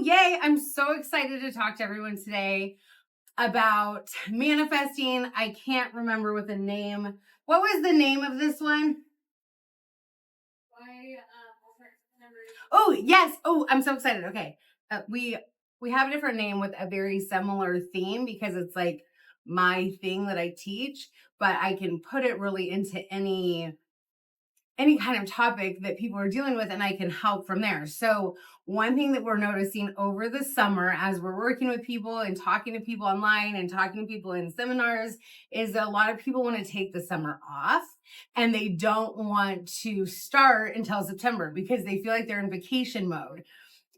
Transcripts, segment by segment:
yay. I'm so excited to talk to everyone today about manifesting. I can't remember what the name. What was the name of this one? Oh, yes. Oh, I'm so excited. Okay. We have a different name with a very similar theme because it's like my thing that I teach, but I can put it really into any kind of topic that people are dealing with, and I can help from there. So one thing that we're noticing over the summer as we're working with people and talking to people online and talking to people in seminars is that a lot of people want to take the summer off and they don't want to start until September because they feel like they're in vacation mode.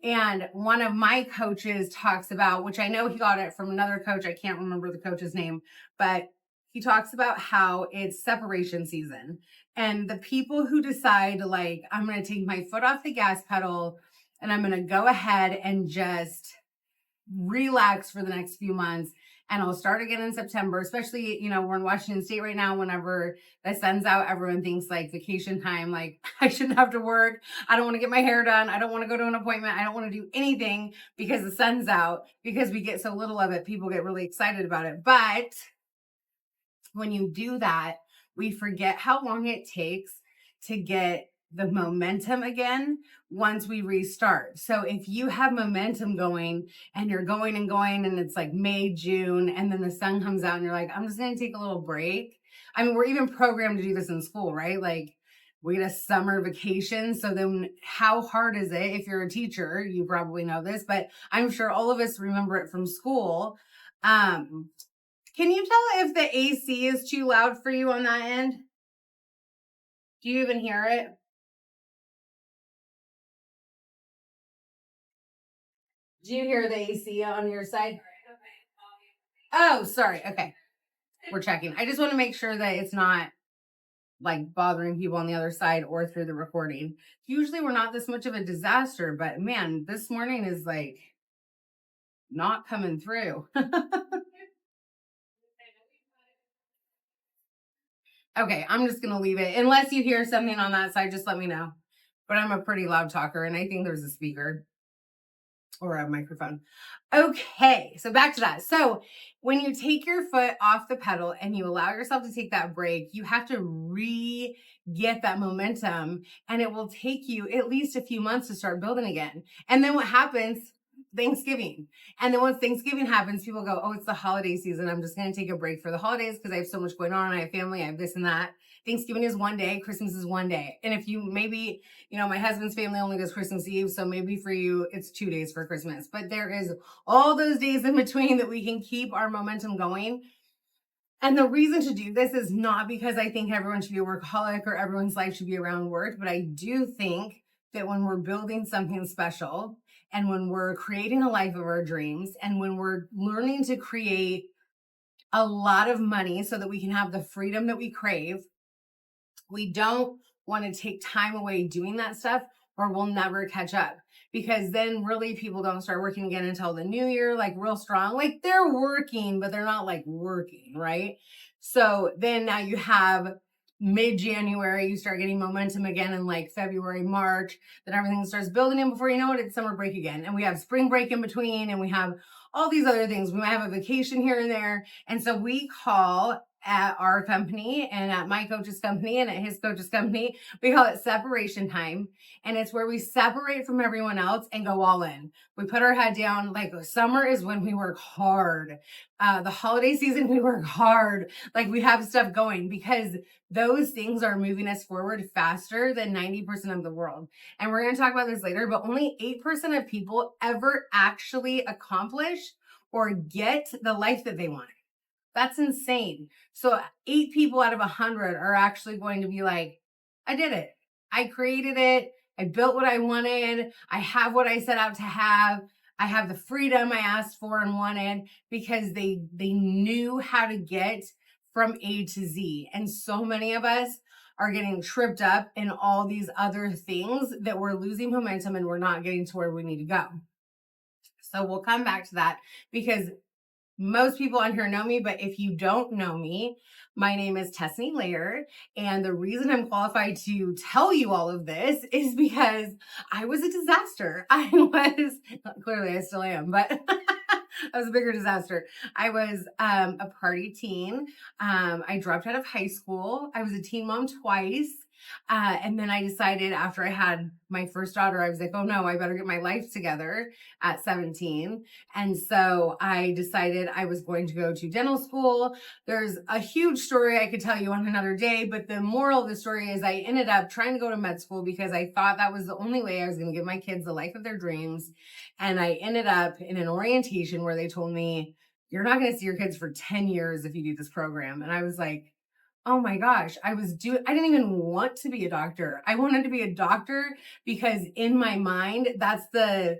And one of my coaches talks about, which I know he got it from another coach, I can't remember the coach's name, but he talks about how it's separation season. And the people who decide, like, I'm going to take my foot off the gas pedal and I'm going to go ahead and just relax for the next few months. And I'll start again in September, especially, we're in Washington State right now. Whenever the sun's out, everyone thinks like vacation time, like I shouldn't have to work. I don't want to get my hair done. I don't want to go to an appointment. I don't want to do anything because the sun's out, because we get so little of it. People get really excited about it. But when you do that, we forget how long it takes to get the momentum again once we restart. So if you have momentum going and you're going and it's like May, June, and then the sun comes out and you're like, I'm just going to take a little break. I mean, we're even programmed to do this in school, right? Like we get a summer vacation. So then how hard is it? If you're a teacher, you probably know this, but I'm sure all of us remember it from school. Can you tell if the AC is too loud for you on that end? Do you even hear it? Do you hear the AC on your side? Oh, sorry. Okay. We're checking. I just want to make sure that it's not like bothering people on the other side or through the recording. Usually we're not this much of a disaster, but man, this morning is like not coming through. Okay, I'm just going to leave it. Unless you hear something on that side, just let me know. But I'm a pretty loud talker and I think there's a speaker or a microphone. Okay, so back to that. So when you take your foot off the pedal and you allow yourself to take that break, you have to get that momentum, and it will take you at least a few months to start building again. And then what happens? Thanksgiving. And then once Thanksgiving happens, people go, oh, it's the holiday season. I'm just going to take a break for the holidays because I have so much going on. I have family, I have this and that. Thanksgiving is one day, Christmas is one day. And if you maybe, my husband's family only does Christmas Eve. So maybe for you, it's 2 days for Christmas. But there is all those days in between that we can keep our momentum going. And the reason to do this is not because I think everyone should be a workaholic or everyone's life should be around work. But I do think that when we're building something special and when we're creating a life of our dreams and when we're learning to create a lot of money so that we can have the freedom that we crave, we don't want to take time away doing that stuff or we'll never catch up, because then really people don't start working again until the new year, like real strong. Like they're working, but they're not like working, right? So then now you have mid-January, you start getting momentum again in like February, March, then everything starts building in. Before you know it, it's summer break again. And we have spring break in between, and we have all these other things. We might have a vacation here and there. And so we call at our company and at my coach's company and at his coach's company, we call it separation time. And it's where we separate from everyone else and go all in. We put our head down. Like summer is when we work hard. The holiday season, we work hard. Like we have stuff going because those things are moving us forward faster than 90% of the world. And we're going to talk about this later, but only 8% of people ever actually accomplish or get the life that they want. That's insane. So 8 people out of 100 are actually going to be like, I did it. I created it. I built what I wanted. I have what I set out to have. I have the freedom I asked for and wanted because they knew how to get from A to Z. And so many of us are getting tripped up in all these other things that we're losing momentum and we're not getting to where we need to go. So we'll come back to that because Most people on here know me, but if you don't know me, my name is Tessany Layer. And the reason I'm qualified to tell you all of this is because I was a disaster. I was, clearly I still am, but I was a bigger disaster. I was a party teen. I dropped out of high school. I was a teen mom twice. And then I decided after I had my first daughter, I was like, oh no, I better get my life together at 17. And so I decided I was going to go to dental school. There's a huge story I could tell you on another day, but the moral of the story is I ended up trying to go to med school because I thought that was the only way I was going to give my kids the life of their dreams. And I ended up in an orientation where they told me, you're not going to see your kids for 10 years if you do this program. And I was like, oh my gosh, I didn't even want to be a doctor. I wanted to be a doctor because in my mind, that's the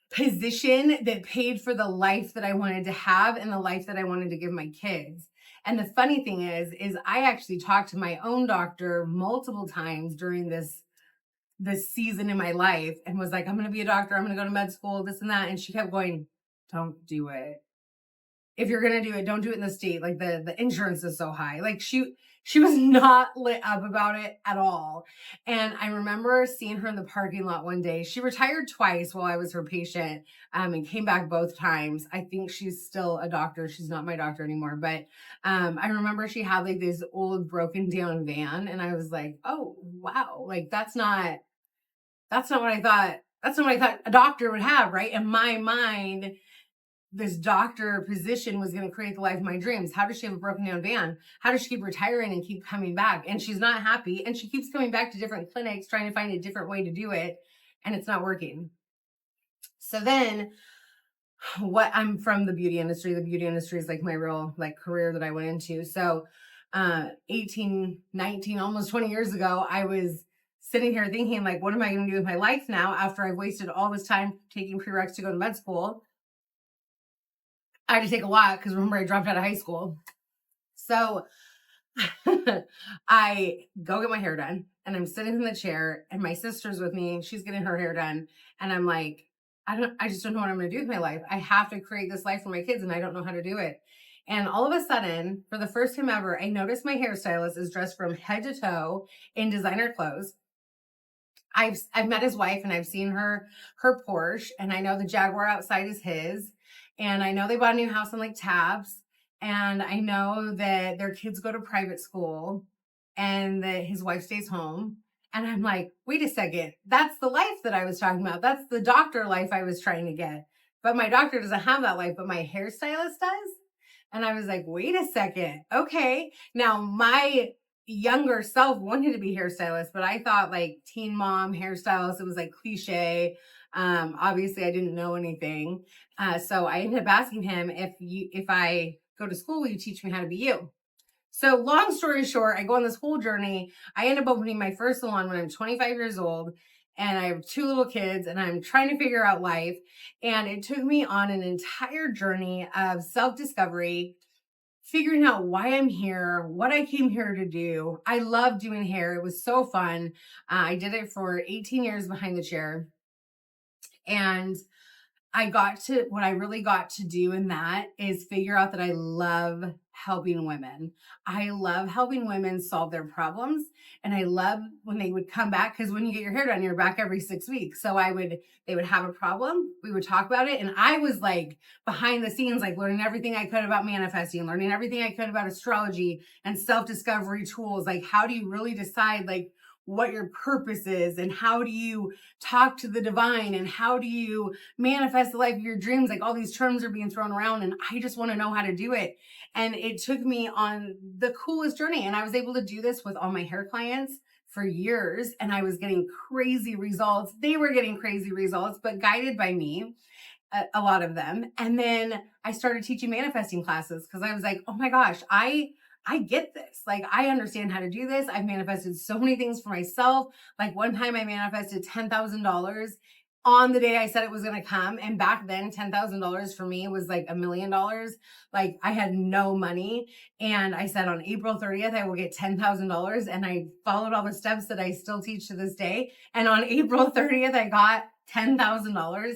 position that paid for the life that I wanted to have and the life that I wanted to give my kids. And the funny thing is I actually talked to my own doctor multiple times during this season in my life and was like, I'm going to be a doctor. I'm going to go to med school, this and that. And she kept going, don't do it. If you're going to do it, don't do it in the state. Like the insurance is so high. Like she was not lit up about it at all. And I remember seeing her in the parking lot one day. She retired twice while I was her patient, and came back both times. I think she's still a doctor. She's not my doctor anymore. But I remember she had like this old broken down van. And I was like, oh, wow. Like that's not what I thought. That's not what I thought a doctor would have, right? In my mind, this doctor position was going to create the life of my dreams. How does she have a broken down van? How does she keep retiring and keep coming back? And she's not happy. And she keeps coming back to different clinics, trying to find a different way to do it. And it's not working. So then I'm from the beauty industry. The beauty industry is like my real career that I went into. So 18, 19, almost 20 years ago, I was sitting here thinking like, what am I going to do with my life now after I've wasted all this time taking prereqs to go to med school? I had to take a lot because remember I dropped out of high school. So I go get my hair done and I'm sitting in the chair and my sister's with me. She's getting her hair done. And I'm like, I just don't know what I'm going to do with my life. I have to create this life for my kids and I don't know how to do it. And all of a sudden, for the first time ever, I noticed my hairstylist is dressed from head to toe in designer clothes. I've met his wife and I've seen her Porsche, and I know the Jaguar outside is his. And I know they bought a new house on Lake Taps. And I know that their kids go to private school and that his wife stays home. And I'm like, wait a second, that's the life that I was talking about. That's the doctor life I was trying to get. But my doctor doesn't have that life, but my hairstylist does. And I was like, wait a second. Okay. Now my younger self wanted to be hairstylist, but I thought like teen mom hairstylist, it was like cliche. Obviously I didn't know anything. So I ended up asking him if I go to school, will you teach me how to be you? So long story short, I go on this whole journey. I end up opening my first salon when I'm 25 years old and I have 2 little kids and I'm trying to figure out life. And it took me on an entire journey of self-discovery, figuring out why I'm here, what I came here to do. I love doing hair. It was so fun. I did it for 18 years behind the chair. And what I really got to do in that is figure out that I love helping women. I love helping women solve their problems. And I love when they would come back, because when you get your hair done, you're back every 6 weeks. So they would have a problem. We would talk about it. And I was like behind the scenes, like learning everything I could about manifesting, learning everything I could about astrology and self-discovery tools. Like, how do you really decide like what your purpose is, and how do you talk to the divine, and how do you manifest the life of your dreams? Like all these terms are being thrown around and I just want to know how to do it. And it took me on the coolest journey. And I was able to do this with all my hair clients for years. And I was getting crazy results. They were getting crazy results, but guided by me, a lot of them. And then I started teaching manifesting classes because I was like, oh my gosh, I get this. Like, I understand how to do this. I've manifested so many things for myself. Like one time I manifested $10,000 on the day I said it was going to come. And back then, $10,000 for me was like $1 million. Like I had no money. And I said on April 30th, I will get $10,000. And I followed all the steps that I still teach to this day. And on April 30th, I got $10,000.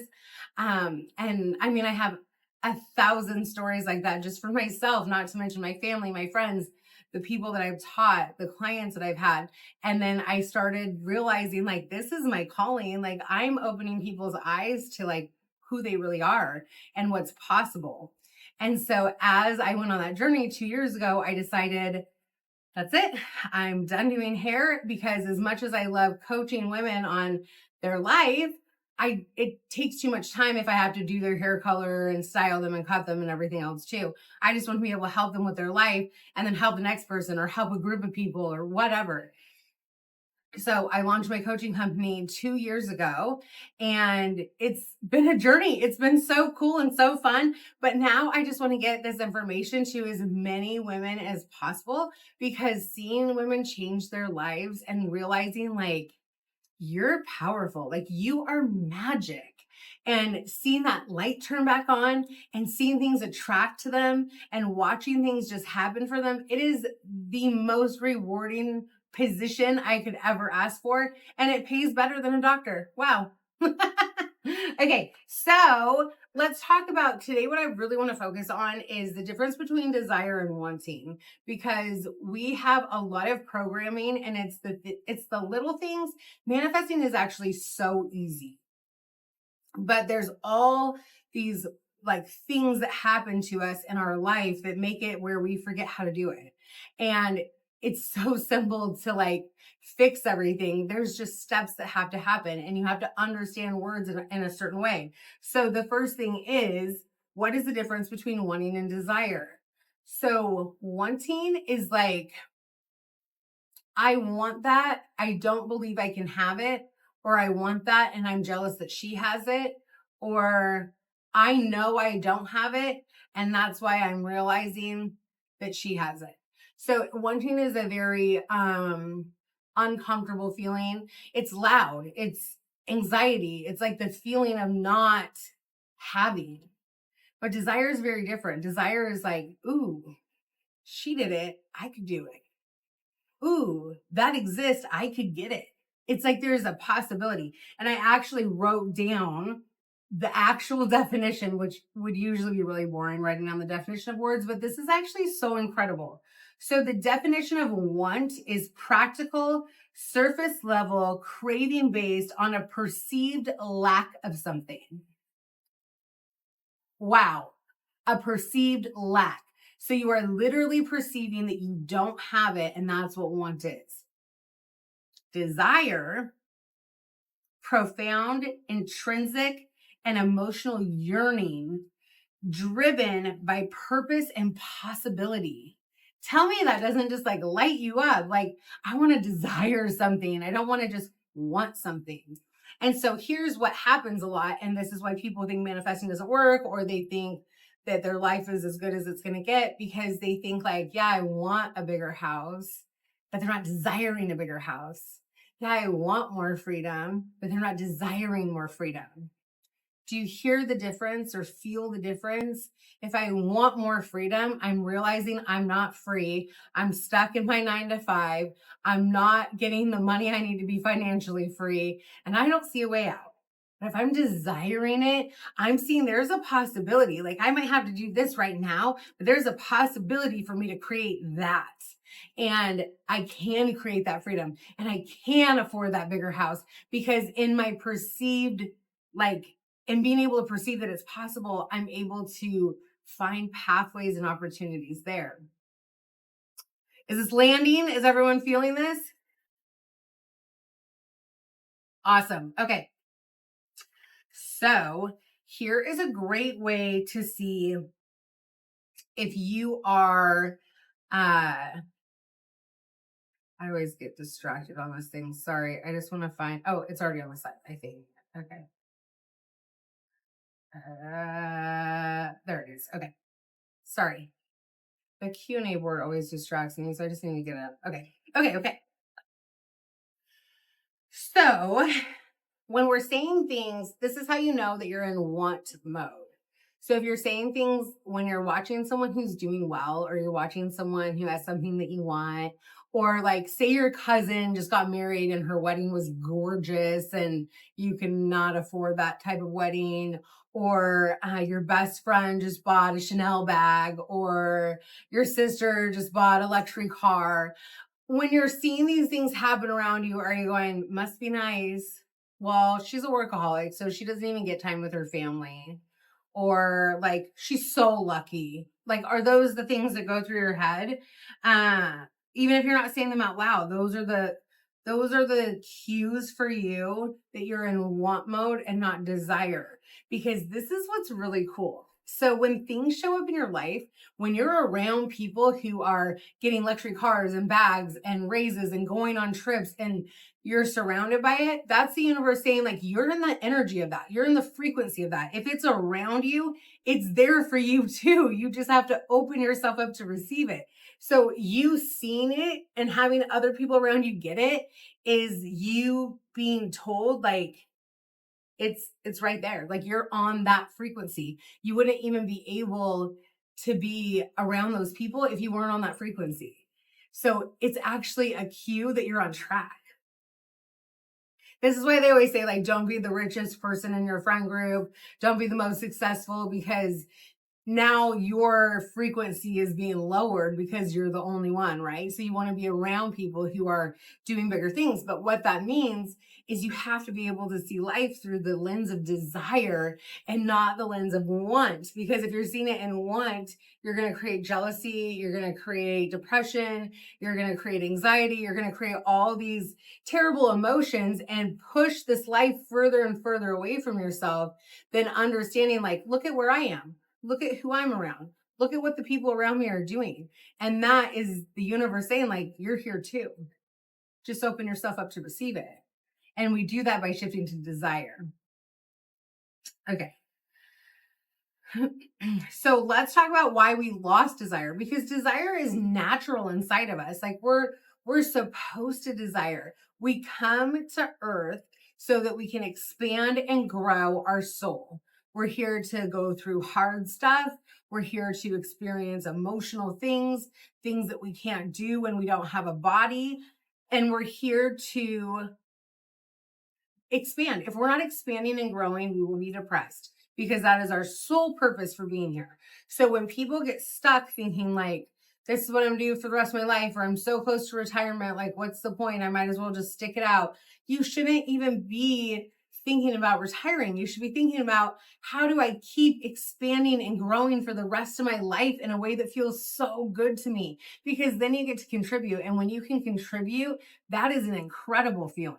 And I mean, I have 1,000 stories like that just for myself, not to mention my family, my friends, the people that I've taught, the clients that I've had. And then I started realizing like, this is my calling. Like I'm opening people's eyes to like who they really are and what's possible. And so as I went on that journey 2 years ago, I decided that's it. I'm done doing hair because as much as I love coaching women on their life, it takes too much time if I have to do their hair color and style them and cut them and everything else too. I just want to be able to help them with their life and then help the next person or help a group of people or whatever. So I launched my coaching company 2 years ago and it's been a journey. It's been so cool and so fun. But now I just want to get this information to as many women as possible because seeing women change their lives and realizing like you're powerful, like you are magic. And seeing that light turn back on and seeing things attract to them and watching things just happen for them, it is the most rewarding position I could ever ask for. And it pays better than a doctor. Wow. Okay, so let's talk about today. What I really want to focus on is the difference between desire and wanting, because we have a lot of programming and it's the little things. Manifesting is actually so easy, but there's all these like things that happen to us in our life that make it where we forget how to do it. And it's so simple to like fix everything. There's just steps that have to happen and you have to understand words in a certain way. So the first thing is, what is the difference between wanting and desire? So wanting is like, I want that. I don't believe I can have it. Or I want that and I'm jealous that she has it. Or I know I don't have it. And that's why I'm realizing that she has it. So wanting is a very uncomfortable feeling. It's loud. It's anxiety. It's like the feeling of not having. But desire is very different. Desire is like, ooh, she did it. I could do it. Ooh, that exists. I could get it. It's like there's a possibility. And I actually wrote down the actual definition, which would usually be really boring, writing down the definition of words, but this is actually so incredible. So the definition of want is practical, surface level, craving based on a perceived lack of something. Wow. A perceived lack. So you are literally perceiving that you don't have it, and that's what want is. Desire, profound, intrinsic, and emotional yearning driven by purpose and possibility. Tell me that doesn't just like light you up. Like, I want to desire something. I don't want to just want something. And so here's what happens a lot. And this is why people think manifesting doesn't work, or they think that their life is as good as it's going to get because they think like, yeah, I want a bigger house, but they're not desiring a bigger house. Yeah, I want more freedom, but they're not desiring more freedom. Do you hear the difference or feel the difference? If I want more freedom, I'm realizing I'm not free. I'm stuck in my 9 to 5. I'm not getting the money I need to be financially free, and I don't see a way out. But if I'm desiring it, I'm seeing there's a possibility. Like I might have to do this right now, but there's a possibility for me to create that. And I can create that freedom and I can afford that bigger house because in my perceived, like, and being able to perceive that it's possible, I'm able to find pathways and opportunities there. Is this landing? Is everyone feeling this? Awesome. Okay. So here is a great way to see if you are, I always get distracted on this thing. Sorry. I just want to find, oh, it's already on the side, I think. Okay. There it is. Okay. Sorry. The Q&A board always distracts me, so I just need to get it up. Okay. So when we're saying things, this is how you know that you're in want mode. So if you're saying things when you're watching someone who's doing well, or you're watching someone who has something that you want, Or like, say your cousin just got married and her wedding was gorgeous and you cannot afford that type of wedding. Or your best friend just bought a Chanel bag, or your sister just bought a luxury car. When you're seeing these things happen around you, are you going, must be nice? Well, she's a workaholic, so she doesn't even get time with her family. Or like, she's so lucky. Like, are those the things that go through your head? Uh, Even if you're not saying them out loud, those are the cues for you that you're in want mode and not desire. Because this is what's really cool. So when things show up in your life, when you're around people who are getting luxury cars and bags and raises and going on trips and you're surrounded by it, that's the universe saying, like, you're in the energy of that. You're in the frequency of that. If it's around you, it's there for you too. You just have to open yourself up to receive it. So you seeing it and having other people around you get it is you being told, like, it's right there. Like, you're on that frequency. You wouldn't even be able to be around those people if you weren't on that frequency. So it's actually a cue that you're on track. This is why they always say, like, don't be the richest person in your friend group. Don't be the most successful, because now your frequency is being lowered because you're the only one, right? So you want to be around people who are doing bigger things. But what that means is you have to be able to see life through the lens of desire and not the lens of want. Because if you're seeing it in want, you're going to create jealousy, you're going to create depression, you're going to create anxiety, you're going to create all these terrible emotions and push this life further and further away from yourself than understanding, like, look at where I am. Look at who I'm around. Look at what the people around me are doing. And that is the universe saying, like, you're here too. Just open yourself up to receive it. And we do that by shifting to desire. Okay. So let's talk about why we lost desire, because desire is natural inside of us. Like, we're supposed to desire. We come to earth so that we can expand and grow our soul. We're here to go through hard stuff. We're here to experience emotional things that we can't do when we don't have a body. And we're here to expand. If we're not expanding and growing, we will be depressed, because that is our sole purpose for being here. So when people get stuck thinking, like, this is what I'm gonna do for the rest of my life, or I'm so close to retirement, like, what's the point? I might as well just stick it out. You shouldn't even be thinking about retiring. You should be thinking about, how do I keep expanding and growing for the rest of my life in a way that feels so good to me? Because then you get to contribute. And when you can contribute, that is an incredible feeling.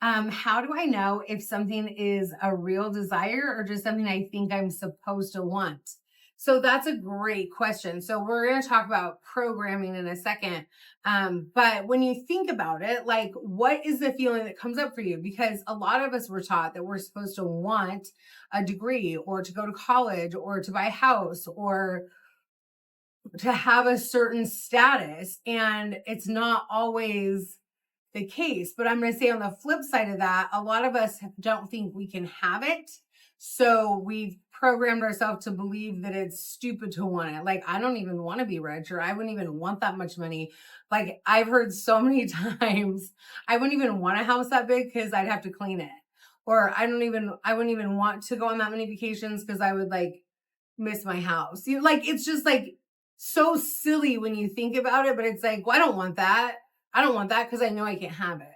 How do I know if something is a real desire or just something I think I'm supposed to want? So that's a great question. So we're going to talk about programming in a second. But when you think about it, like, what is the feeling that comes up for you? Because a lot of us were taught that we're supposed to want a degree, or to go to college, or to buy a house, or to have a certain status. And it's not always the case. But I'm going to say, on the flip side of that, a lot of us don't think we can have it. So we've programmed ourselves to believe that it's stupid to want it. Like, I don't even want to be rich, or I wouldn't even want that much money. Like, I've heard so many times, I wouldn't even want a house that big because I'd have to clean it. Or I wouldn't even want to go on that many vacations because I would, like, miss my house. Like, it's just, like, so silly when you think about it, but it's like, well, I don't want that. I don't want that because I know I can't have it.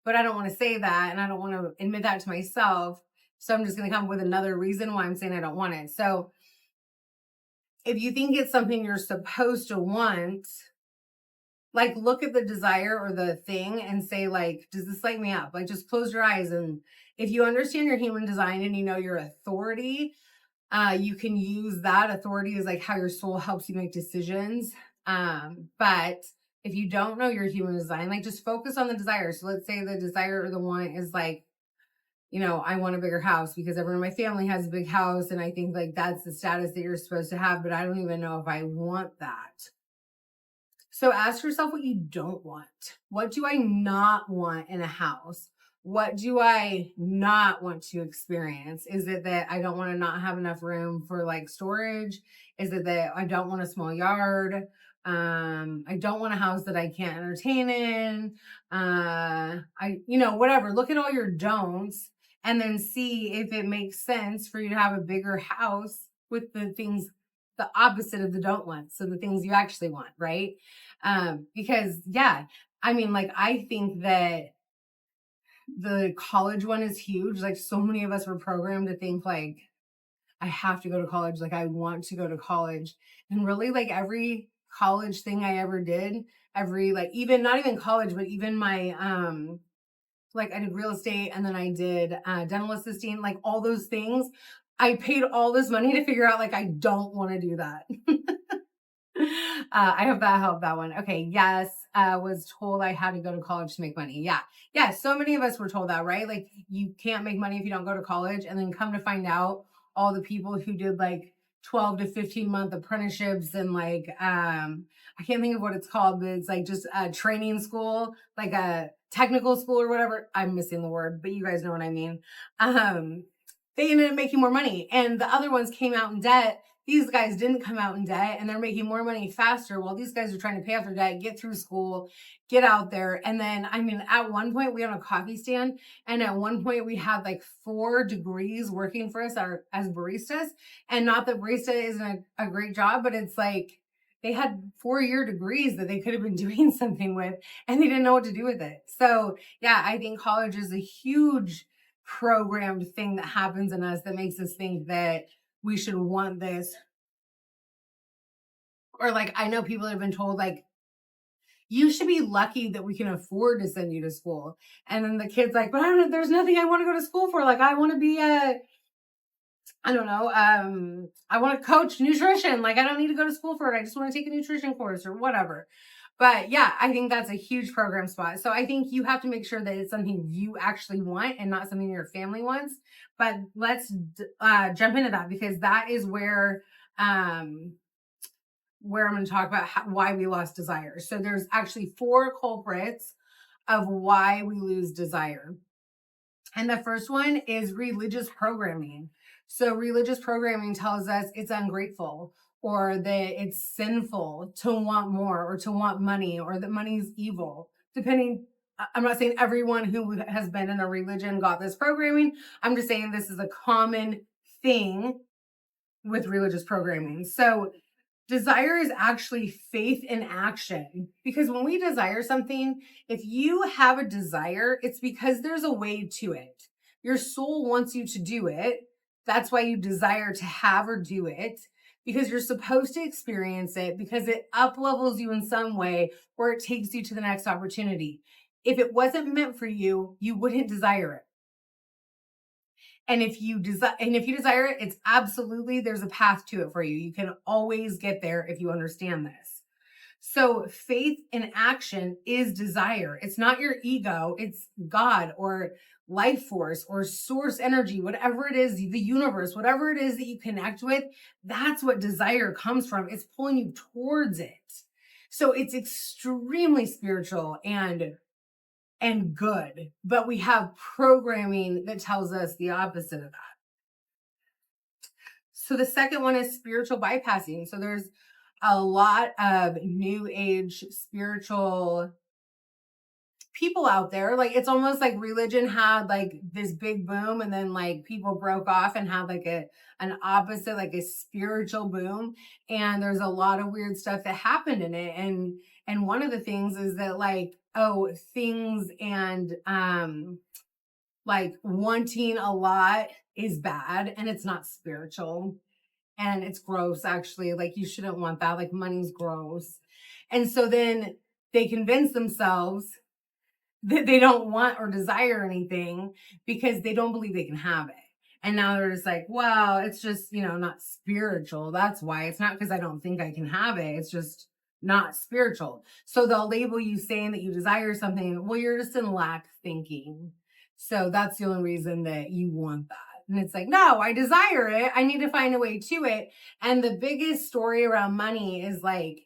But I don't want to say that, and I don't want to admit that to myself. So I'm just going to come up with another reason why I'm saying I don't want it. So if you think it's something you're supposed to want, like, look at the desire or the thing and say, like, does this light me up? Like, just close your eyes. And if you understand your human design and you know your authority, you can use that authority as, like, how your soul helps you make decisions. But if you don't know your human design, like, just focus on the desire. So let's say the desire or the want is, like, I want a bigger house because everyone in my family has a big house. And I think, like, that's the status that you're supposed to have, but I don't even know if I want that. So ask yourself what you don't want. What do I not want in a house? What do I not want to experience? Is it that I don't want to not have enough room for, like, storage? Is it that I don't want a small yard? I don't want a house that I can't entertain in. Whatever. Look at all your don'ts and then see if it makes sense for you to have a bigger house with the things, the opposite of the don't want. So the things you actually want, right? Because yeah, I mean, like, I think that the college one is huge. Like, so many of us were programmed to think like, I have to go to college. Like, I want to go to college. And really, like, every college thing I ever did, like, even not even college, but even my, like, I did real estate and then I did dental assisting, like, all those things. I paid all this money to figure out, like, I don't want to do that. I hope that helped that one. Okay. Yes. Was told I had to go to college to make money. Yeah. Yeah. So many of us were told that, right? Like, you can't make money if you don't go to college. And then come to find out, all the people who did like 12 to 15-month apprenticeships and like, I can't think of what it's called, but it's like just a training school, like a technical school or whatever. I'm missing the word, but you guys know what I mean. They ended up making more money, and the other ones came out in debt. These guys didn't come out in debt and they're making more money faster while these guys are trying to pay off their debt, get through school, get out there. And then, I mean, at one point we had a coffee stand, and at one point we had like 4 degrees working for us as baristas. And not that barista isn't a great job, but it's like they had 4-year degrees that they could have been doing something with and they didn't know what to do with it. So yeah, I think college is a huge programmed thing that happens in us that makes us think that we should want this. Or like, I know people have been told like, you should be lucky that we can afford to send you to school. And then the kid's like, but there's nothing I want to go to school for. Like, I want to be I don't know, I want to coach nutrition. Like, I don't need to go to school for it. I just want to take a nutrition course or whatever. But yeah, I think that's a huge program spot. So I think you have to make sure that it's something you actually want and not something your family wants. But let's jump into that, because that is where I'm going to talk about why we lost desire. So there's actually 4 culprits of why we lose desire. And the first one is religious programming. So religious programming tells us it's ungrateful, or that it's sinful to want more, or to want money, or that money's evil. Depending, I'm not saying everyone who has been in a religion got this programming. I'm just saying this is a common thing with religious programming. So desire is actually faith in action, because when we desire something, if you have a desire, it's because there's a way to it. Your soul wants you to do it. That's why you desire to have or do it, because you're supposed to experience it, because it up levels you in some way, or it takes you to the next opportunity. If it wasn't meant for you, you wouldn't desire it. And if you desire it, it's absolutely, there's a path to it for you. You can always get there if you understand this. So faith in action is desire. It's not your ego. It's God or life force or source energy, whatever it is, the universe, whatever it is that you connect with. That's what desire comes from. It's pulling you towards it. So it's extremely spiritual and good, but we have programming that tells us the opposite of that. So the second one is spiritual bypassing. So there's a lot of new age spiritual people out there. Like, it's almost like religion had like this big boom, and then like people broke off and had like an opposite, like a spiritual boom. And there's a lot of weird stuff that happened in it. And one of the things is that like, things and like wanting a lot is bad, and it's not spiritual, and it's gross. Actually, like, you shouldn't want that. Like, money's gross. And so then they convince themselves that they don't want or desire anything because they don't believe they can have it. And now they're just like, well, it's just, not spiritual. That's why. It's not because I don't think I can have it. It's just not spiritual. So they'll label you saying that you desire something. Well, you're just in lack thinking. So that's the only reason that you want that. And it's like, no, I desire it. I need to find a way to it. And the biggest story around money is like,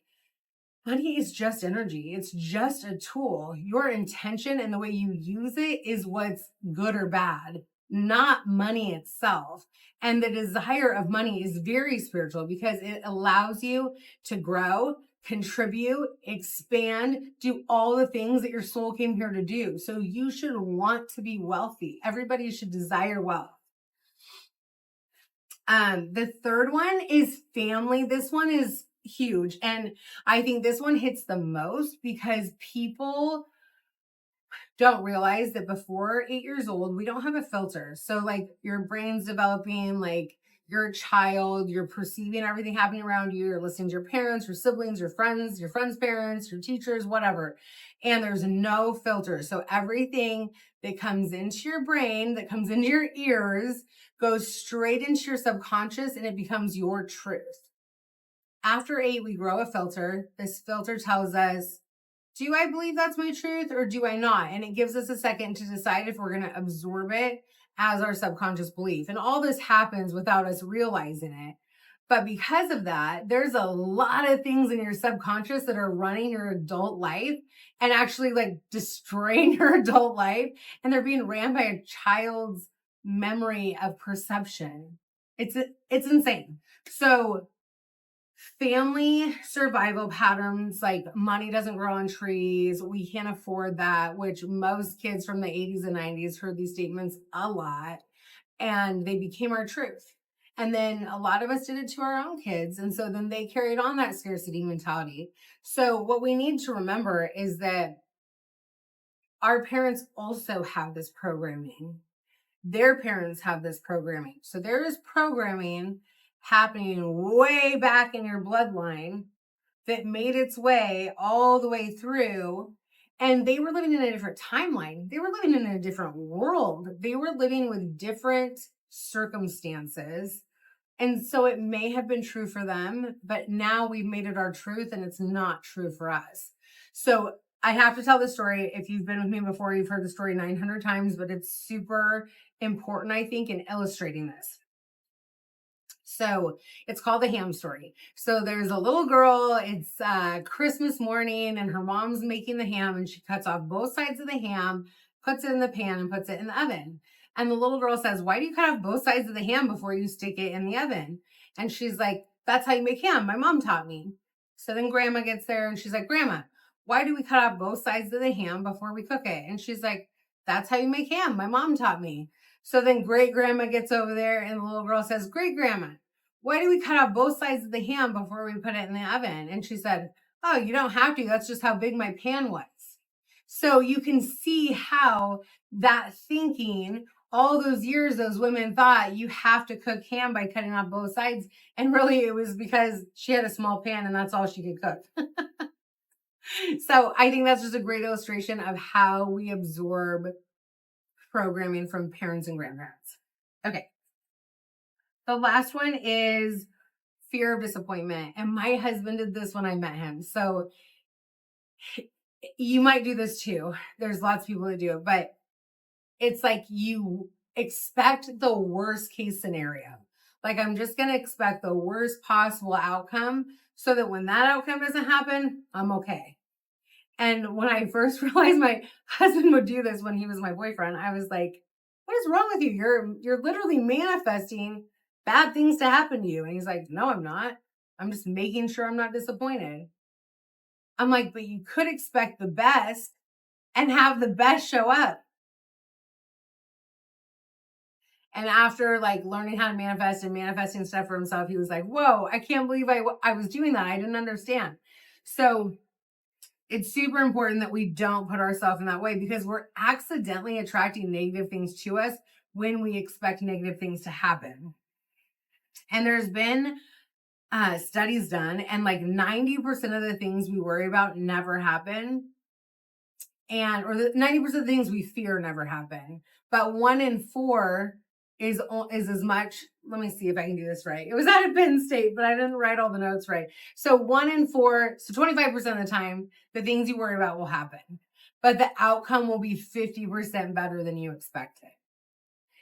money is just energy. It's just a tool. Your intention and the way you use it is what's good or bad, not money itself. And the desire of money is very spiritual because it allows you to grow, contribute, expand, do all the things that your soul came here to do. So you should want to be wealthy. Everybody should desire wealth. The third one is family. This one is huge. And I think this one hits the most because people don't realize that before 8 years old, we don't have a filter. So like your brain's developing, like you're a child, you're perceiving everything happening around you, you're listening to your parents, your siblings, your friends' parents, your teachers, whatever. And there's no filter. So everything that comes into your brain, that comes into your ears, goes straight into your subconscious and it becomes your truth. After 8, we grow a filter. This filter tells us, do I believe that's my truth or do I not? And it gives us a second to decide if we're going to absorb it as our subconscious belief. And all this happens without us realizing it. But because of that, there's a lot of things in your subconscious that are running your adult life and actually like destroying your adult life. And they're being ran by a child's memory of perception. It's insane. So family survival patterns, like money doesn't grow on trees, we can't afford that, which most kids from the 80s and 90s heard these statements a lot, and they became our truth. And then a lot of us did it to our own kids, and so then they carried on that scarcity mentality. So what we need to remember is that our parents also have this programming. Their parents have this programming. So there is programming happening way back in your bloodline that made its way all the way through. And they were living in a different timeline. They were living in a different world. They were living with different circumstances. And so it may have been true for them, but now we've made it our truth and it's not true for us. So I have to tell the story. If you've been with me before, you've heard the story 900 times, but it's super important, I think, in illustrating this. So it's called the ham story. So there's a little girl, it's Christmas morning, and her mom's making the ham, and she cuts off both sides of the ham, puts it in the pan, and puts it in the oven. And the little girl says, why do you cut off both sides of the ham before you stick it in the oven? And she's like, that's how you make ham. My mom taught me. So then grandma gets there and she's like, Grandma, why do we cut off both sides of the ham before we cook it? And she's like, that's how you make ham. My mom taught me. So then great grandma gets over there and the little girl says, great grandma, why do we cut off both sides of the ham before we put it in the oven? And she said, oh, you don't have to. That's just how big my pan was. So you can see how that thinking, all those years, those women thought you have to cook ham by cutting off both sides. And really it was because she had a small pan and that's all she could cook. So I think that's just a great illustration of how we absorb programming from parents and grandparents. Okay. The last one is fear of disappointment. And my husband did this when I met him. So you might do this too. There's lots of people that do it, but it's like you expect the worst case scenario. Like, I'm just going to expect the worst possible outcome so that when that outcome doesn't happen, I'm okay. And when I first realized my husband would do this when he was my boyfriend, I was like, what is wrong with you? You're literally manifesting bad things to happen to you. And he's like, no, I'm not. I'm just making sure I'm not disappointed. I'm like, but you could expect the best and have the best show up. And after like learning how to manifest and manifesting stuff for himself, he was like, whoa, I can't believe I was doing that. I didn't understand. So it's super important that we don't put ourselves in that way because we're accidentally attracting negative things to us when we expect negative things to happen. And there's been studies done, and like 90% of the things we worry about never happen. Or 90% of the things we fear never happen. But 1 in 4 is as much. Let me see if I can do this right. It was at a Penn State, but I didn't write all the notes right. So 1 in 4, so 25% of the time, the things you worry about will happen. But the outcome will be 50% better than you expected.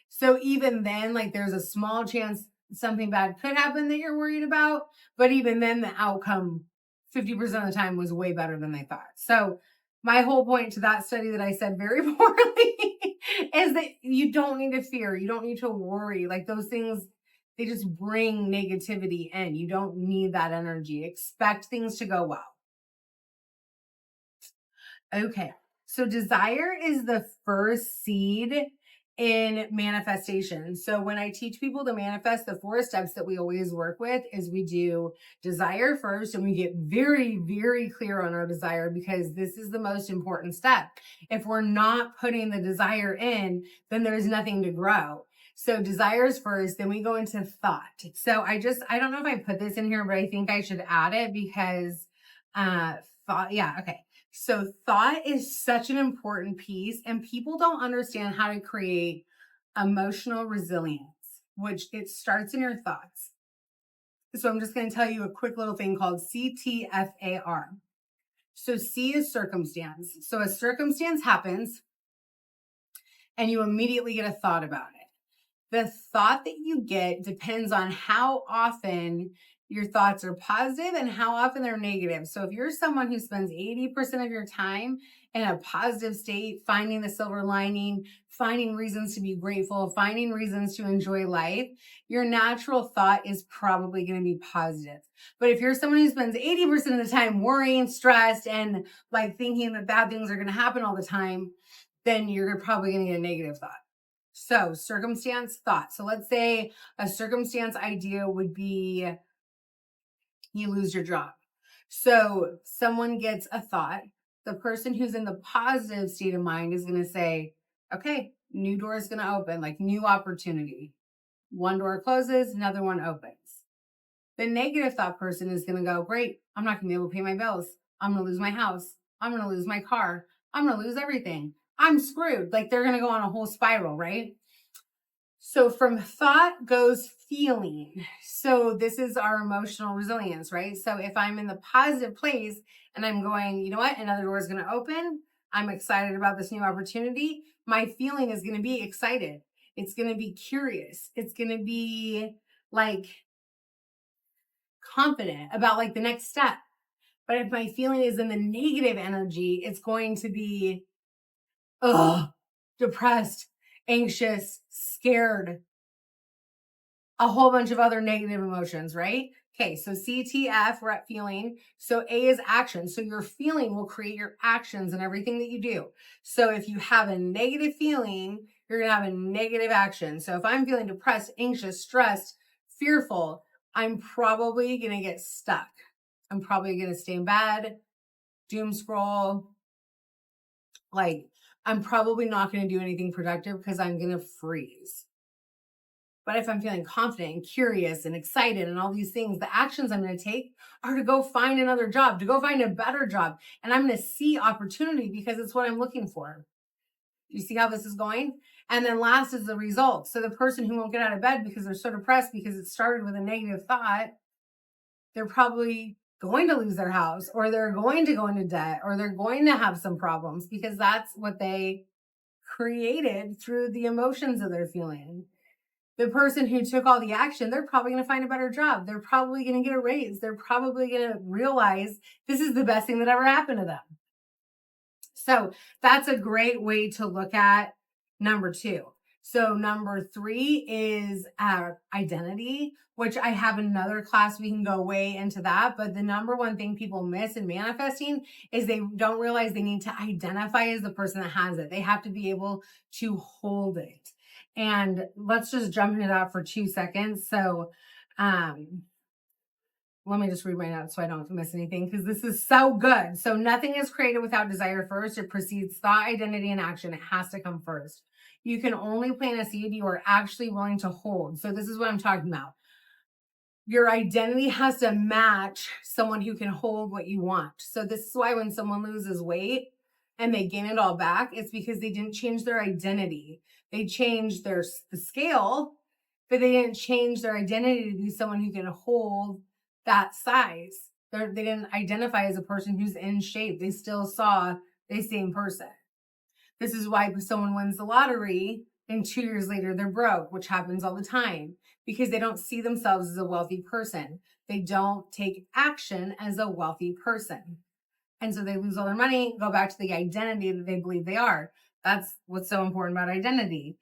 So even then, like there's a small chance something bad could happen that you're worried about. But even then, the outcome 50% of the time was way better than they thought. So my whole point to that study that I said very poorly is that you don't need to fear. You don't need to worry. Like those things, They just bring negativity in. You don't need that energy. Expect things to go well. Okay. So desire is the first seed in manifestation. So when I teach people to manifest, the 4 steps that we always work with is we do desire first, and we get very, very clear on our desire, because this is the most important step. If we're not putting the desire in, then there's nothing to grow. So desires first, then we go into thought. So I don't know if I put this in here, but I think I should add it because thought, yeah, okay. So thought is such an important piece, and people don't understand how to create emotional resilience, which it starts in your thoughts. So I'm just going to tell you a quick little thing called CTFAR. So C is circumstance. So a circumstance happens and you immediately get a thought about it. The thought that you get depends on how often your thoughts are positive and how often they're negative. So if you're someone who spends 80% of your time in a positive state, finding the silver lining, finding reasons to be grateful, finding reasons to enjoy life, your natural thought is probably going to be positive. But if you're someone who spends 80% of the time worrying, stressed, and like thinking that bad things are going to happen all the time, then you're probably going to get a negative thought. So circumstance, thought. So let's say a circumstance idea would be you lose your job. So someone gets a thought. The person who's in the positive state of mind is going to say, okay, new door is going to open, like new opportunity. One door closes, another one opens. The negative thought person is going to go, great, I'm not going to be able to pay my bills. I'm going to lose my house. I'm going to lose my car. I'm going to lose everything. I'm screwed. Like they're going to go on a whole spiral, right? So from thought goes feeling. So this is our emotional resilience, right? So if I'm in the positive place and I'm going, you know what, another door is going to open. I'm excited about this new opportunity. My feeling is going to be excited. It's going to be curious. It's going to be like confident about like the next step. But if my feeling is in the negative energy, it's going to be, depressed, anxious, scared, a whole bunch of other negative emotions, right? Okay, so CTF, we're at feeling. So A is action. So your feeling will create your actions and everything that you do. So if you have a negative feeling, you're going to have a negative action. So if I'm feeling depressed, anxious, stressed, fearful, I'm probably going to get stuck. I'm probably going to stay in bed, doom scroll. Like, I'm probably not going to do anything productive because I'm going to freeze. But if I'm feeling confident and curious and excited and all these things, the actions I'm going to take are to go find another job, to go find a better job. And I'm going to see opportunity because it's what I'm looking for. You see how this is going? And then last is the result. So the person who won't get out of bed because they're so depressed because it started with a negative thought, they're probably going to lose their house, or they're going to go into debt, or they're going to have some problems because that's what they created through the emotions that they're feeling. The person who took all the action, they're probably going to find a better job. They're probably going to get a raise. They're probably going to realize this is the best thing that ever happened to them. So that's a great way to look at number 2. So number 3 is identity, which I have another class. We can go way into that. But the number one thing people miss in manifesting is they don't realize they need to identify as the person that has it. They have to be able to hold it. And let's just jump into that for 2 seconds. So let me just read my notes so I don't miss anything, because this is so good. So nothing is created without desire first. It precedes thought, identity, and action. It has to come first. You can only plant a seed you are actually willing to hold. So this is what I'm talking about. Your identity has to match someone who can hold what you want. So this is why when someone loses weight and they gain it all back, it's because they didn't change their identity. They changed the scale, but they didn't change their identity to be someone who can hold that size. They didn't identify as a person who's in shape. They still saw the same person. This is why when someone wins the lottery and 2 years later they're broke, which happens all the time, because they don't see themselves as a wealthy person. They don't take action as a wealthy person. And so they lose all their money, go back to the identity that they believe they are. That's what's so important about identity.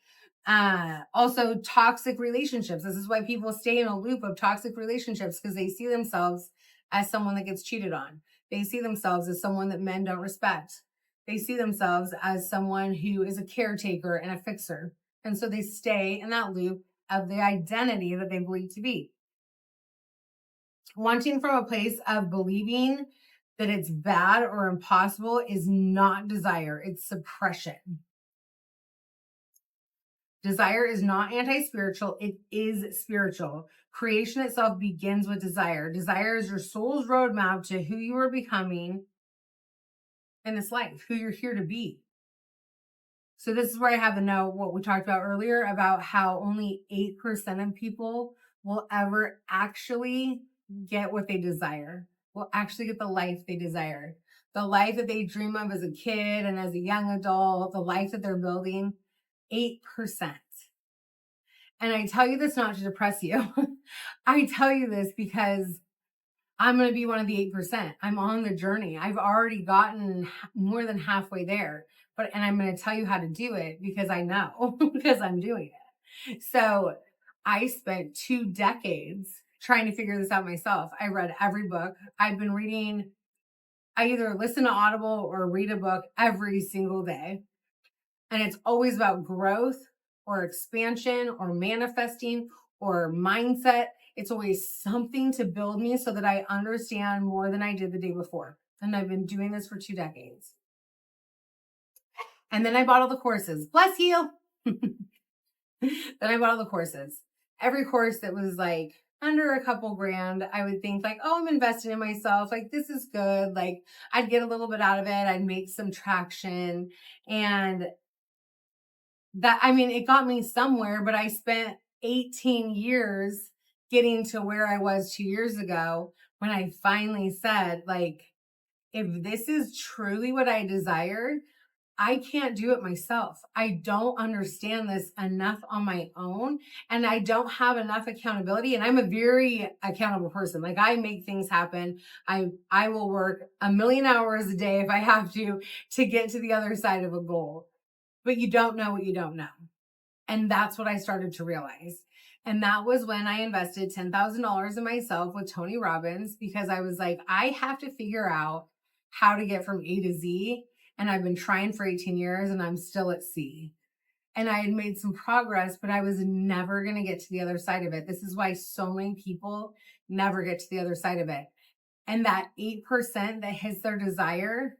Also toxic relationships. This is why people stay in a loop of toxic relationships, because they see themselves as someone that gets cheated on. They see themselves as someone that men don't respect. They see themselves as someone who is a caretaker and a fixer. And so they stay in that loop of the identity that they believe to be. Wanting from a place of believing that it's bad or impossible is not desire, it's suppression. Desire is not anti-spiritual, it is spiritual. Creation itself begins with desire. Desire is your soul's roadmap to who you are becoming in this life, who you're here to be. So this is where I have to know what we talked about earlier about how only 8% of people will ever actually get what they desire, will actually get the life they desire. The life that they dream of as a kid and as a young adult, the life that they're building, 8%. And I tell you this not to depress you. I tell you this because I'm going to be one of the 8%. I'm on the journey. I've already gotten more than halfway there, and I'm going to tell you how to do it because I know, because I'm doing it. So I spent 2 decades trying to figure this out myself. I read every book. I've been reading, I either listen to Audible or read a book every single day. And it's always about growth or expansion or manifesting or mindset. It's always something to build me so that I understand more than I did the day before. And I've been doing this for 2 decades. And then I bought all the courses. Bless you. Then I bought all the courses. Every course that was like under a couple grand, I would think like, oh, I'm investing in myself. Like, this is good. Like, I'd get a little bit out of it. I'd make some traction. And that, I mean, it got me somewhere, but I spent 18 years getting to where I was 2 years ago when I finally said, like, if this is truly what I desire, I can't do it myself. I don't understand this enough on my own, and I don't have enough accountability. And I'm a very accountable person. Like, I make things happen. I will work 1,000,000 hours a day if I have to get to the other side of a goal. But you don't know what you don't know. And that's what I started to realize. And that was when I invested $10,000 in myself with Tony Robbins, because I was like, I have to figure out how to get from A to Z. And I've been trying for 18 years and I'm still at C. And I had made some progress, but I was never going to get to the other side of it. This is why so many people never get to the other side of it. And that 8% that hits their desire,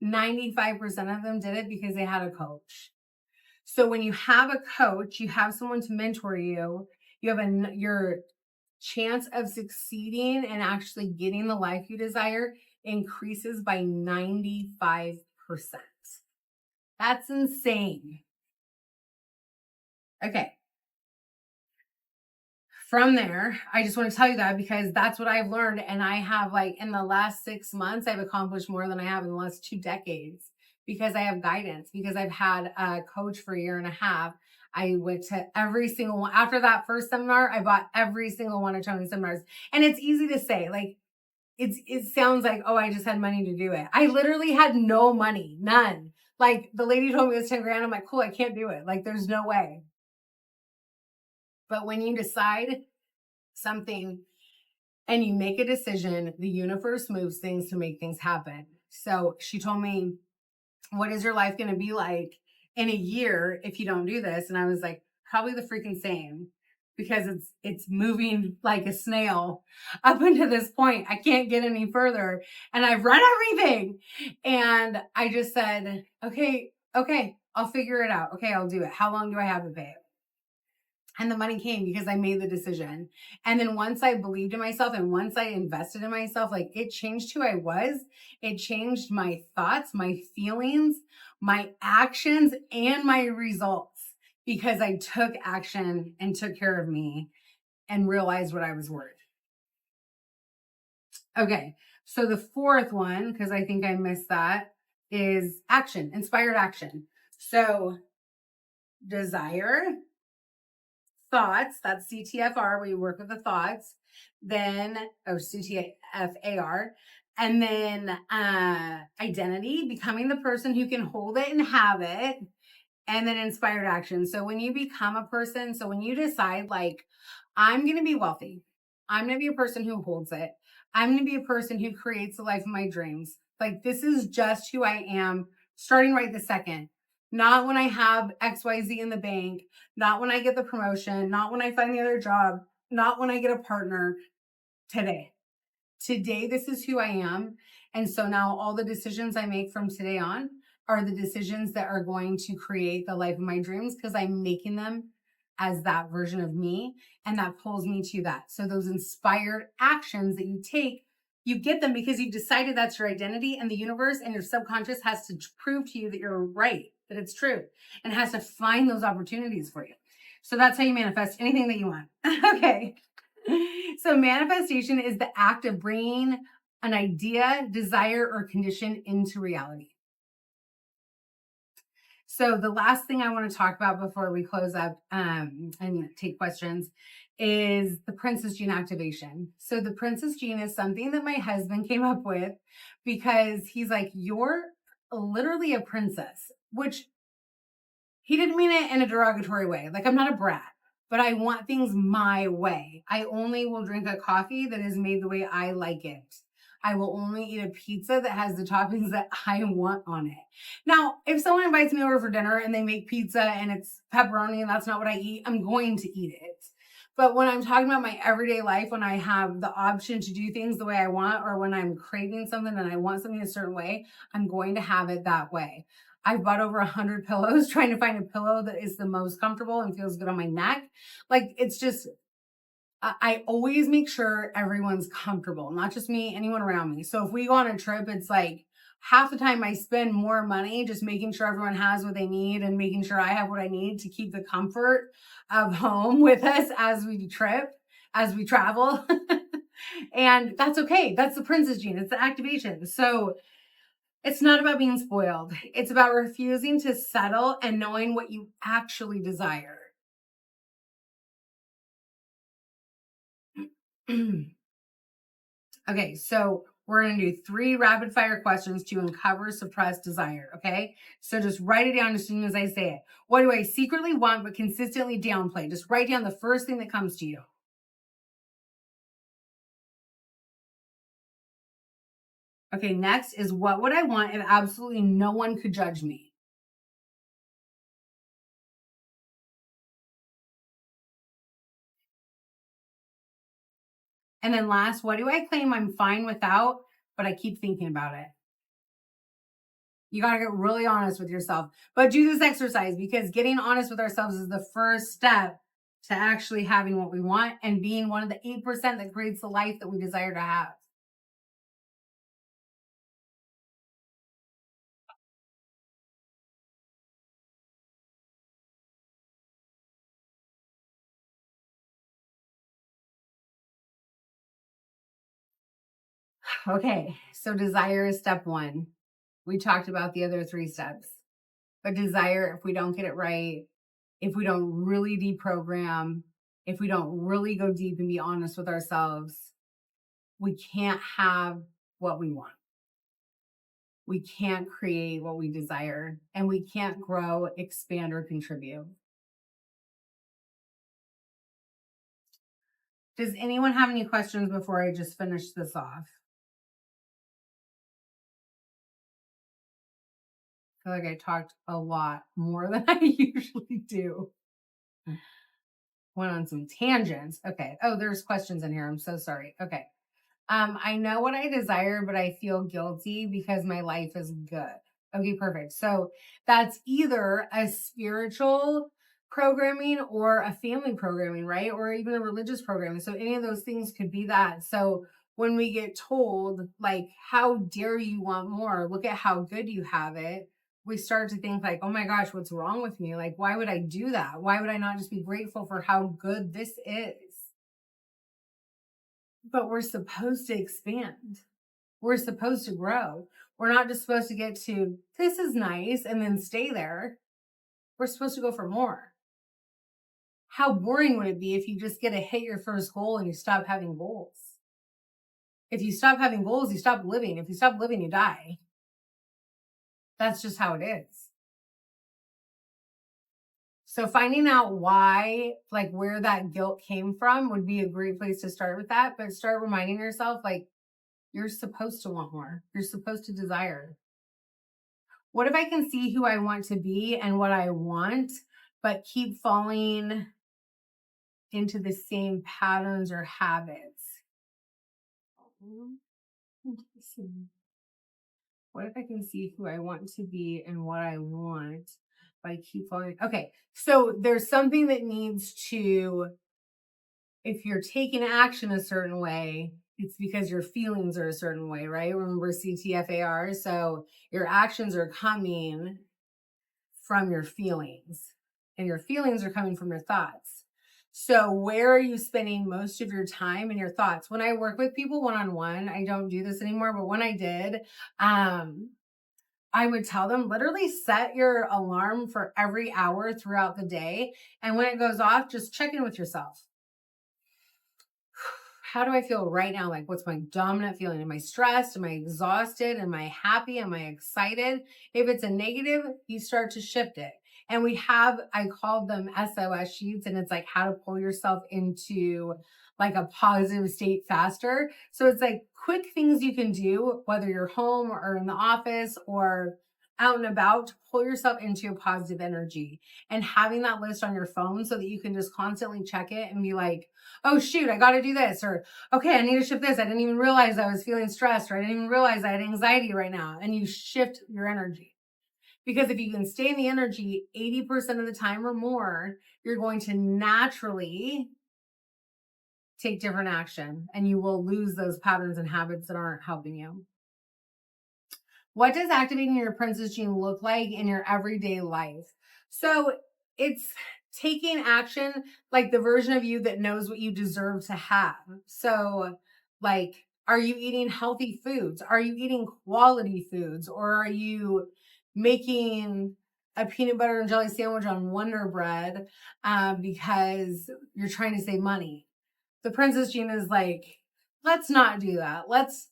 95% of them did it because they had a coach. So when you have a coach, you have someone to mentor you, you have your chance of succeeding and actually getting the life you desire increases by 95%. That's insane. Okay. From there, I just want to tell you that because that's what I've learned. And I have, like, in the last 6 months, I've accomplished more than I have in the last 2 decades because I have guidance, because I've had a coach for 1.5 years. I went to every single one. After that first seminar, I bought every single one of Tony's seminars. And it's easy to say, like, it sounds like, oh, I just had money to do it. I literally had no money, none. Like, the lady told me it was 10 grand. I'm like, cool, I can't do it. Like, there's no way. But when you decide something and you make a decision, the universe moves things to make things happen. So she told me, what is your life going to be like in a year if you don't do this? And I was like, probably the freaking same, because it's moving like a snail up until this point. I can't get any further. And I've read everything. And I just said, okay, I'll figure it out. Okay, I'll do it. How long do I have to pay it? And the money came because I made the decision. And then once I believed in myself and once I invested in myself, like, it changed who I was. It changed my thoughts, my feelings, my actions, and my results, because I took action and took care of me and realized what I was worth. Okay. So the fourth one, because I think I missed that, is action, inspired action. So desire, thoughts, that's CTFR, where you work with the thoughts, then, or CTFAR, and then identity, becoming the person who can hold it and have it, and then inspired action. So when you become a person, so when you decide, like, I'm going to be wealthy, I'm going to be a person who holds it, I'm going to be a person who creates the life of my dreams. Like, this is just who I am, starting right this second. Not when I have XYZ in the bank, not when I get the promotion, not when I find the other job, not when I get a partner. Today. Today, this is who I am. And so now all the decisions I make from today on are the decisions that are going to create the life of my dreams, because I'm making them as that version of me. And that pulls me to that. So those inspired actions that you take, you get them because you've decided that's your identity, and the universe and your subconscious has to prove to you that you're right, that it's true, and has to find those opportunities for you. So that's how you manifest anything that you want. Okay. So manifestation is the act of bringing an idea, desire, or condition into reality. So the last thing I want to talk about before we close up and take questions is the princess gene activation. So the princess gene is something that my husband came up with, because he's like, you're literally a princess, which he didn't mean it in a derogatory way. Like, I'm not a brat, but I want things my way. I only will drink a coffee that is made the way I like it. I will only eat a pizza that has the toppings that I want on it. Now, if someone invites me over for dinner and they make pizza and it's pepperoni and that's not what I eat, I'm going to eat it. But when I'm talking about my everyday life, when I have the option to do things the way I want, or when I'm craving something and I want something a certain way, I'm going to have it that way. I've bought over 100 pillows trying to find a pillow that is the most comfortable and feels good on my neck. Like, it's just, I always make sure everyone's comfortable, not just me, anyone around me. So if we go on a trip, it's like half the time I spend more money just making sure everyone has what they need and making sure I have what I need to keep the comfort of home with us as we trip, as we travel. And that's okay. That's the princess gene. It's the activation. So it's not about being spoiled. It's about refusing to settle and knowing what you actually desire. Okay, so we're going to do 3 rapid fire questions to uncover suppressed desire. Okay, so just write it down as soon as I say it. What do I secretly want but consistently downplay? Just write down the first thing that comes to you. Okay, next is, what would I want if absolutely no one could judge me? And then last, what do I claim I'm fine without, but I keep thinking about it? You got to get really honest with yourself. But do this exercise, because getting honest with ourselves is the first step to actually having what we want and being one of the 8% that creates the life that we desire to have. Okay, so desire is step 1. We talked about the other 3 steps. But desire, if we don't get it right, if we don't really deprogram, if we don't really go deep and be honest with ourselves, we can't have what we want. We can't create what we desire, and we can't grow, expand, or contribute. Does anyone have any questions before I just finish this off? I feel like I talked a lot more than I usually do. Went on some tangents. Okay. Oh, there's questions in here. I'm so sorry. Okay. I know what I desire, but I feel guilty because my life is good. Okay, perfect. So that's either a spiritual programming or a family programming, right? Or even a religious programming. So any of those things could be that. So when we get told, like, how dare you want more? Look at how good you have it. We start to think like, oh my gosh, what's wrong with me? Like, why would I do that? Why would I not just be grateful for how good this is? But we're supposed to expand. We're supposed to grow. We're not just supposed to get to, this is nice, and then stay there. We're supposed to go for more. How boring would it be if you just get to hit your first goal and you stop having goals? If you stop having goals, you stop living. If you stop living, you die. That's just how it is. So finding out why, like where that guilt came from would be a great place to start with that. But start reminding yourself, like, you're supposed to want more. You're supposed to desire. What if I can see who I want to be and what I want, but keep falling into the same patterns or habits? What if I can see who I want to be and what I want, but I keep falling? Okay, so there's something that needs to, if you're taking action a certain way, it's because your feelings are a certain way, right? Remember CTFAR? So your actions are coming from your feelings, and your feelings are coming from your thoughts. So where are you spending most of your time and your thoughts? When I work with people one-on-one, I don't do this anymore, but when I did, I would tell them literally set your alarm for every hour throughout the day. And when it goes off, just check in with yourself. How do I feel right now? Like, what's my dominant feeling? Am I stressed? Am I exhausted? Am I happy? Am I excited? If it's a negative, you start to shift it. And I called them SOS sheets, and it's like how to pull yourself into like a positive state faster. So it's like quick things you can do, whether you're home or in the office or out and about, to pull yourself into a positive energy, and having that list on your phone so that you can just constantly check it and be like, oh shoot, I got to do this, or okay, I need to shift this. I didn't even realize I was feeling stressed, or I didn't even realize I had anxiety right now. And you shift your energy. Because if you can stay in the energy 80% of the time or more, you're going to naturally take different action, and you will lose those patterns and habits that aren't helping you. What does activating your princess gene look like in your everyday life? So it's taking action like the version of you that knows what you deserve to have. So, like, are you eating healthy foods? Are you eating quality foods? Or are you making a peanut butter and jelly sandwich on Wonder Bread because you're trying to save money? The princess gene is like, let's not do that. Let's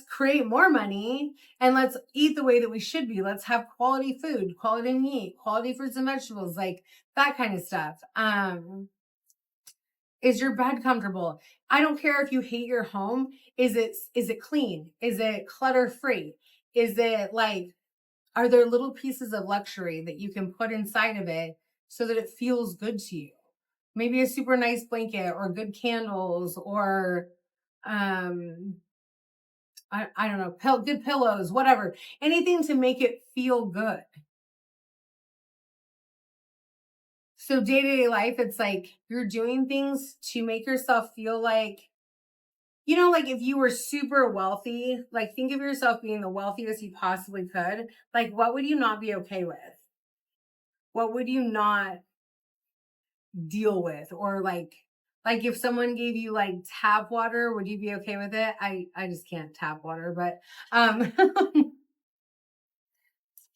create more money, and let's eat the way that we should be. Let's have quality food, quality meat, quality fruits and vegetables, like that kind of stuff. Is your bed comfortable? I don't care if you hate your home. Is it clean? Is it clutter free? Is it like, are there little pieces of luxury that you can put inside of it so that it feels good to you? Maybe a super nice blanket or good candles, or I don't know, good pillows, whatever, anything to make it feel good. So day-to-day life, it's like you're doing things to make yourself feel like, like if you were super wealthy, like think of yourself being the wealthiest you possibly could. Like, what would you not be okay with? What would you not deal with? Or like if someone gave you like tap water, would you be okay with it? I just can't tap water, but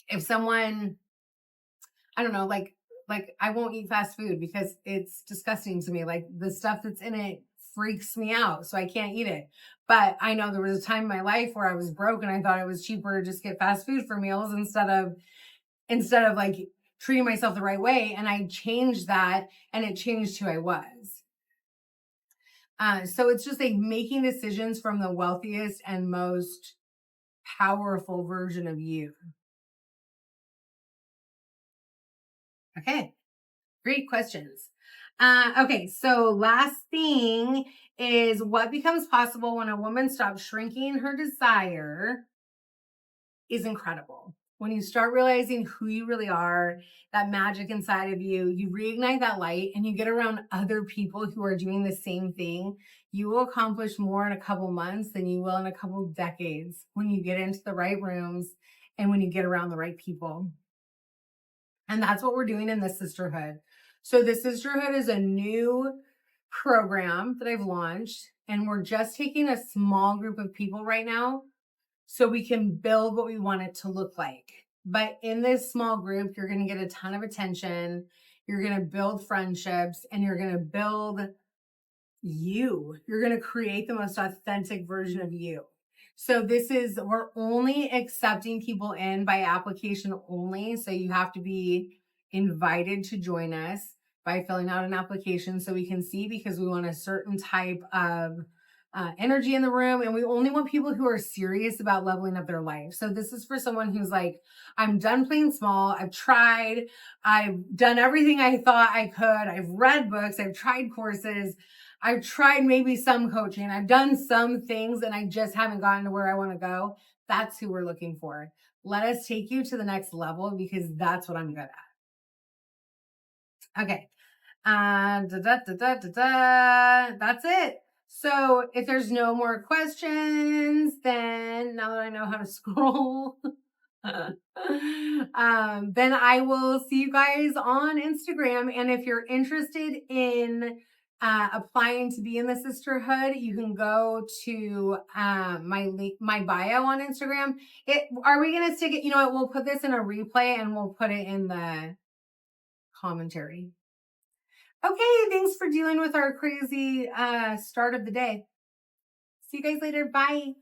if someone, I don't know, like I won't eat fast food because it's disgusting to me. Like the stuff that's in it freaks me out, so I can't eat it. But I know there was a time in my life where I was broke and I thought it was cheaper to just get fast food for meals instead of like treating myself the right way. And I changed that, and it changed who I was. So it's just like making decisions from the wealthiest and most powerful version of you. Okay, great questions. Okay, so last thing is, what becomes possible when a woman stops shrinking her desire is incredible. When you start realizing who you really are, that magic inside of you, you reignite that light and you get around other people who are doing the same thing, you will accomplish more in a couple months than you will in a couple decades when you get into the right rooms and when you get around the right people. And that's what we're doing in the sisterhood. So the sisterhood is a new program that I've launched, and we're just taking a small group of people right now so we can build what we want it to look like. But in this small group, you're going to get a ton of attention. You're going to build friendships, and you're going to build you. You're going to create the most authentic version of you. So we're only accepting people in by application only. So you have to be invited to join us by filling out an application so we can see, because we want a certain type of energy in the room, and we only want people who are serious about leveling up their life. So this is for someone who's like, I'm done playing small. I've tried. I've done everything I thought I could. I've read books. I've tried courses. I've tried maybe some coaching. I've done some things and I just haven't gotten to where I want to go. That's who we're looking for. Let us take you to the next level, because that's what I'm good at. Okay. That's it. So if there's no more questions, then now that I know how to scroll, then I will see you guys on Instagram. And if you're interested in applying to be in the sisterhood, you can go to my link, my bio on Instagram. Are we gonna stick it? You know what? We'll put this in a replay and we'll put it in the commentary. Okay, thanks for dealing with our crazy start of the day. See you guys later. Bye.